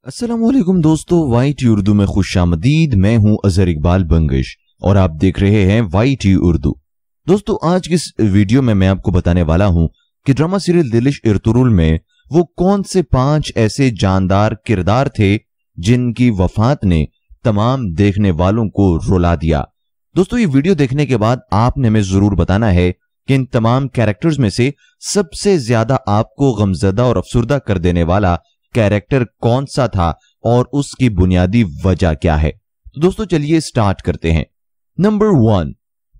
अस्सलामुअलैकुम दोस्तों, वाईटी उर्दू में खुशामदीद। मैं हूं अजहर इकबाल बंगश और आप देख रहे हैं वाईटी उर्दू। दोस्तों, आज की इस वीडियो में मैं आपको बताने वाला हूं कि ड्रामा सीरियल दिलिश इरतुरुल में वो कौन से 5 ऐसे जानदार किरदार थे जिनकी वफात ने तमाम देखने वालों को रुला दिया। दोस्तों, ये वीडियो देखने के बाद आपने हमें जरूर बताना है कि इन तमाम कैरेक्टर्स में से सबसे ज्यादा आपको गमजदा और अफसुर्दा कर देने वाला कैरेक्टर कौन सा था और उसकी बुनियादी वजह क्या है। तो दोस्तों चलिए स्टार्ट करते हैं। नंबर 1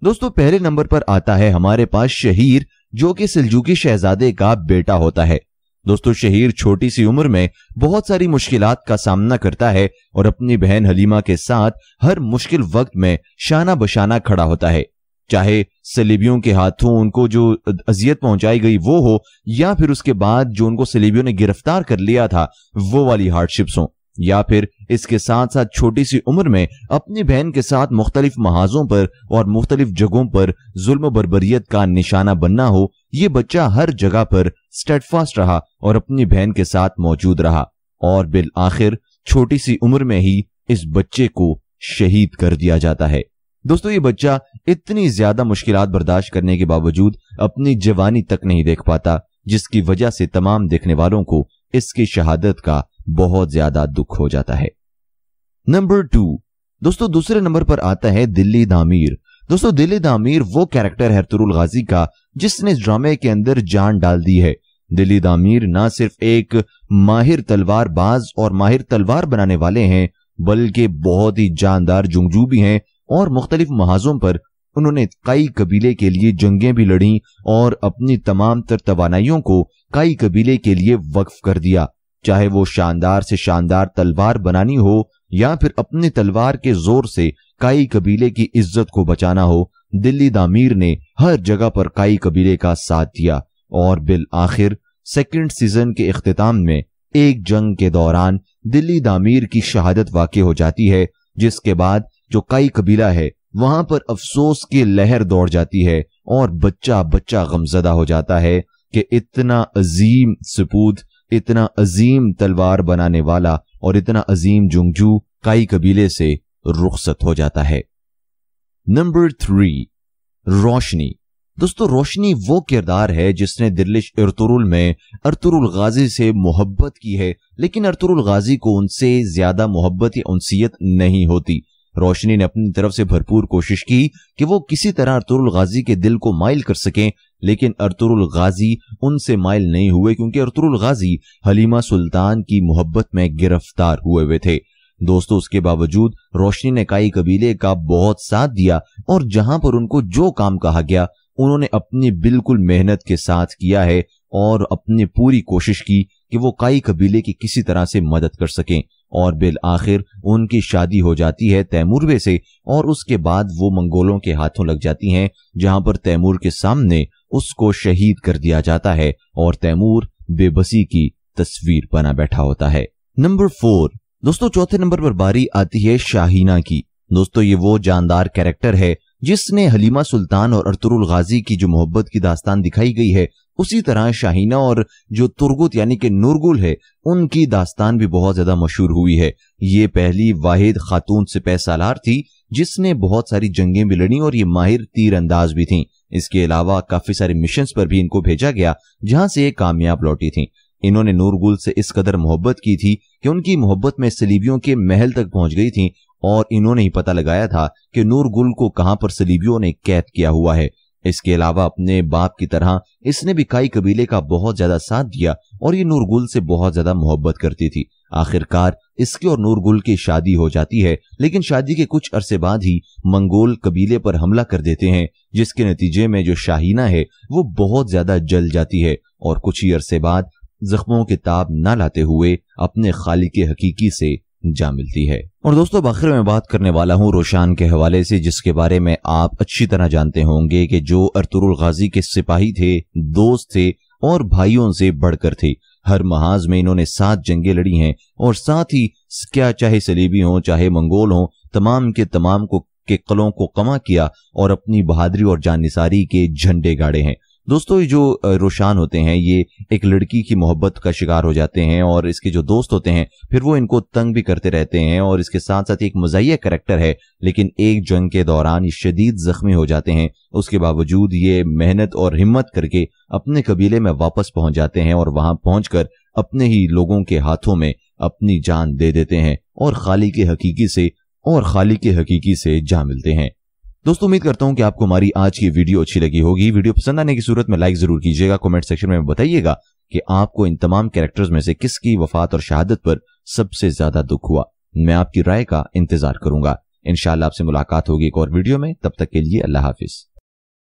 दोस्तों, पहले नंबर पर आता है हमारे पास शहीर, जो कि सिलजुकी शहजादे का बेटा होता है। दोस्तों, शहीर छोटी सी उम्र में बहुत सारी मुश्किलात का सामना करता है और अपनी बहन हलीमा के साथ हर मुश्किल वक्त में शाना बशाना खड़ा होता है, चाहे सलीबियों के हाथों उनको जो अजियत पहुंचाई गई वो हो, या फिर उसके बाद जो उनको सलीबियों ने गिरफ्तार कर लिया था वो वाली हार्डशिप्स हो, या फिर इसके साथ साथ छोटी सी उम्र में अपनी बहन के साथ मुख्तलिफ महाजों पर और मुख्तलिफ जगहों पर जुल्म बर्बरियत का निशाना बनना हो। ये बच्चा हर जगह पर स्टेडफास्ट रहा और अपनी बहन के साथ मौजूद रहा और बिल आखिर छोटी सी उम्र में ही इस बच्चे को शहीद कर दिया जाता है। दोस्तों, ये बच्चा इतनी ज्यादा मुश्किलात बर्दाश्त करने के बावजूद अपनी जवानी तक नहीं देख पाता, जिसकी वजह से तमाम देखने वालों को इसकी शहादत का बहुत ज्यादा दुख हो जाता है। नंबर 2 दोस्तों, दूसरे नंबर पर आता है दिल्ली दामीर। दोस्तों, दिल्ली दामीर वो कैरेक्टर है इरतुरुल गाजी का जिसने इस ड्रामे के अंदर जान डाल दी है। दिल्ली दामीर ना सिर्फ एक माहिर तलवार बाज और माहिर तलवार बनाने वाले हैं, बल्कि बहुत ही जानदार जुंगजू भी हैं और मुख्तलिफ महाजों पर उन्होंने कई कबीले के लिए जंगें भी लड़ी और अपनी तमाम तर तवानाइयों को कई कबीले के लिए वक्फ कर दिया, चाहे वो शानदार से शानदार तलवार बनानी हो या फिर अपनी तलवार के जोर से कई कबीले की इज्जत को बचाना हो। दिल्ली दामीर ने हर जगह पर कई कबीले का साथ दिया और बिल आखिर सेकंड सीजन के इख्तिताम में एक जंग के दौरान दिल्ली दामीर की शहादत वाक़ई हो जाती है, जिसके बाद जो कई कबीला है वहां पर अफसोस की लहर दौड़ जाती है और बच्चा बच्चा गमजदा हो जाता है कि इतना अजीम सपूत, इतना अजीम तलवार बनाने वाला और इतना अजीम जुंगजू कई कबीले से रुखसत हो जाता है। नंबर 3 रोशनी। दोस्तों, रोशनी वो किरदार है जिसने दिलिश इरतुरुल में इरतुरुल गाजी से मोहब्बत की है, लेकिन इरतुरुल गाजी को उनसे ज्यादा मोहब्बत या उनसियत नहीं होती। रोशनी ने अपनी तरफ से भरपूर कोशिश की कि वो किसी तरह इरतुरुल गाजी के दिल को माइल कर सकें, लेकिन इरतुरुल गाजी उनसे माइल नहीं हुए क्योंकि इरतुरुल गाजी हलीमा सुल्तान की मोहब्बत में गिरफ्तार हुए हुए थे। दोस्तों, उसके बावजूद रोशनी ने कई कबीले का बहुत साथ दिया और जहां पर उनको जो काम कहा गया उन्होंने अपनी बिल्कुल मेहनत के साथ किया है और अपनी पूरी कोशिश की कि वो कई कबीले की किसी तरह से मदद कर सकें और बिल आखिर उनकी शादी हो जाती है तैमूर से और उसके बाद वो मंगोलों के हाथों लग जाती हैं, जहां पर तैमूर के सामने उसको शहीद कर दिया जाता है और तैमूर बेबसी की तस्वीर बना बैठा होता है। नंबर 4 दोस्तों, चौथे नंबर पर बारी आती है शाहीना की। दोस्तों, ये वो जानदार कैरेक्टर है जिसने हलीमा सुल्तान और इरतुरुल गाजी की जो मोहब्बत की दास्तान दिखाई गई है, उसी तरह शाहीना और जो तुर्गुत यानी कि नूरगुल है उनकी दास्तान भी बहुत ज्यादा मशहूर हुई है। ये पहली वाहिद खातून सिपह सालार थी जिसने बहुत सारी जंगें भी लड़ी और ये माहिर तीर अंदाज भी थी। इसके अलावा काफी सारे मिशंस पर भी इनको भेजा गया जहां से ये कामयाब लौटी थी। इन्होंने नूरगुल से इस कदर मोहब्बत की थी कि उनकी मोहब्बत में सलीबियों के महल तक पहुंच गई थी और इन्होंने ही पता लगाया था कि नूरगुल को कहां पर सलीबियों ने कैद किया हुआ है। इसके अलावा अपने बाप की तरह इसने भी कई कबीले का बहुत ज्यादा साथ दिया और ये नूरगुल से बहुत ज्यादा मोहब्बत करती थी। आखिरकार इसकी और नूरगुल की शादी हो जाती है, लेकिन शादी के कुछ अरसे बाद ही मंगोल कबीले पर हमला कर देते हैं, जिसके नतीजे में जो शाहीना है वो बहुत ज्यादा जल जाती है और कुछ ही अरसे बाद जख्मों के ताब न लाते हुए अपने खालिक हकीकी से जा मिलती है। और दोस्तों, आखिर में बात करने वाला हूं रोशान के हवाले से, जिसके बारे में आप अच्छी तरह जानते होंगे कि जो इरतुरुल गाजी के सिपाही थे, दोस्त थे और भाइयों से बढ़कर थे। हर महाज में इन्होंने 7 जंगें लड़ी हैं और साथ ही क्या चाहे सलीबी हों चाहे मंगोल हों, तमाम के तमाम को के कलों को कमा किया और अपनी बहादुरी और जानिसारी के झंडे गाड़े हैं। दोस्तों, ये जो रोशान होते हैं ये एक लड़की की मोहब्बत का शिकार हो जाते हैं और इसके जो दोस्त होते हैं फिर वो इनको तंग भी करते रहते हैं, और इसके साथ साथ एक मज़ाहिया कैरेक्टर है, लेकिन एक जंग के दौरान ये शदीद जख्मी हो जाते हैं। उसके बावजूद ये मेहनत और हिम्मत करके अपने कबीले में वापस पहुंच जाते हैं और वहां पहुंचकर अपने ही लोगों के हाथों में अपनी जान दे देते हैं और खालिक हकीकी से जा मिलते हैं। दोस्तों, उम्मीद करता हूं कि आपको हमारी आज की वीडियो अच्छी लगी होगी। वीडियो पसंद आने की सूरत में लाइक जरूर कीजिएगा। कमेंट सेक्शन में बताइएगा कि आपको इन तमाम कैरेक्टर्स में से किसकी वफात और शहादत पर सबसे ज्यादा दुख हुआ। मैं आपकी राय का इंतजार करूंगा। इंशाअल्लाह आपसे मुलाकात होगी एक और वीडियो में। तब तक के लिए अल्लाह हाफिज।